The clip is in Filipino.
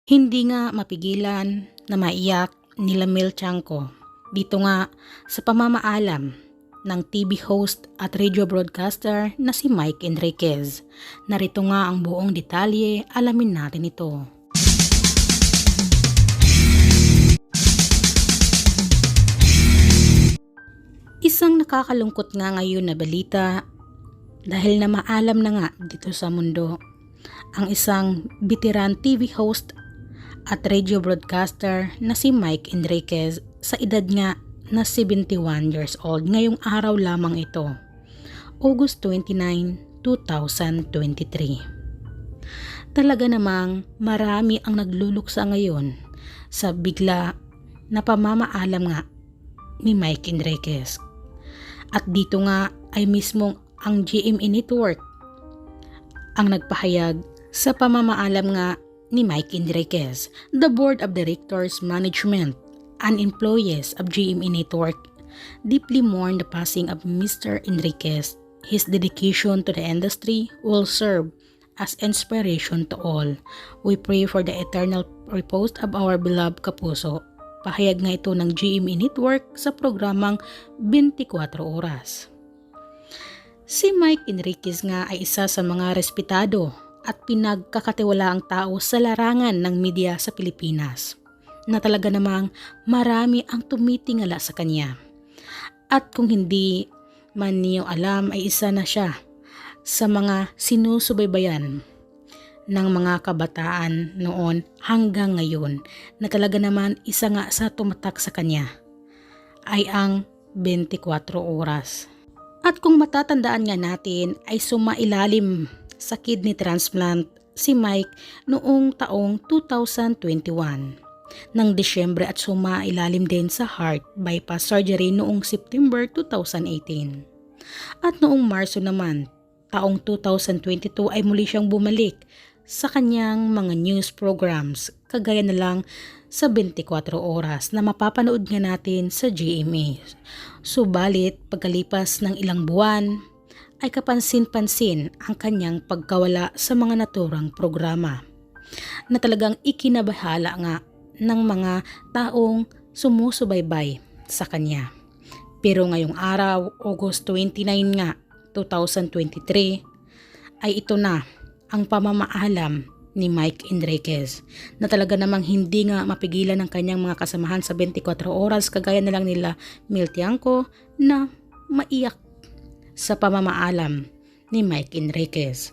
Hindi nga mapigilan na maiyak nila Mel Tiangco dito nga sa pamamaalam ng TV host at radio broadcaster na si Mike Enriquez. Narito nga ang buong detalye, alamin natin ito. Isang nakakalungkot nga ngayon na balita dahil na maalam na nga dito sa mundo ang isang veteran TV host at radio broadcaster na si Mike Enriquez sa edad nga na 71 years old ngayong araw lamang ito, August 29, 2023. Talaga namang marami ang nagluluksa ngayon sa bigla na pamamaalam nga ni Mike Enriquez. At dito nga ay mismong ang GMA Network ang nagpahayag sa pamamaalam nga ni Mike Enriquez. The Board of Directors, Management, and Employees of GMA Network deeply mourn the passing of Mr. Enriquez. His dedication to the industry will serve as inspiration to all. We pray for the eternal repose of our beloved Kapuso. Pahayag nga ito ng GMA Network sa programang 24 Oras. Si Mike Enriquez nga ay isa sa mga respetado at pinagkakatiwalaang tao sa larangan ng media sa Pilipinas, na talaga namang marami ang tumitingala sa kanya. At kung hindi man niyo alam ay isa na siya sa mga sinusubaybayan ng mga kabataan noon hanggang ngayon, na talaga naman isa nga sa tumatak sa kanya ay ang 24 Oras. At kung matatandaan nga natin ay sumailalim sa kidney transplant si Mike noong taong 2021 ng Disyembre at sumailalim din sa heart bypass surgery noong September 2018. At noong Marso naman taong 2022 ay muli siyang bumalik sa kanyang mga news programs kagaya na lang sa 24 Oras na mapapanood nga natin sa GMA. Subalit pagkalipas ng ilang buwan ay kapansin-pansin ang kanyang pagkawala sa mga naturang programa na talagang ikinabahala nga ng mga taong sumusubaybay sa kanya. Pero ngayong araw, August 29 nga, 2023, ay ito na ang pamamaalam ni Mike Enriquez, na talaga namang hindi nga mapigilan ng kanyang mga kasamahan sa 24 Oras kagaya na lang nila Mel Tiangco na maiyak sa pamamaalam ni Mike Enriquez.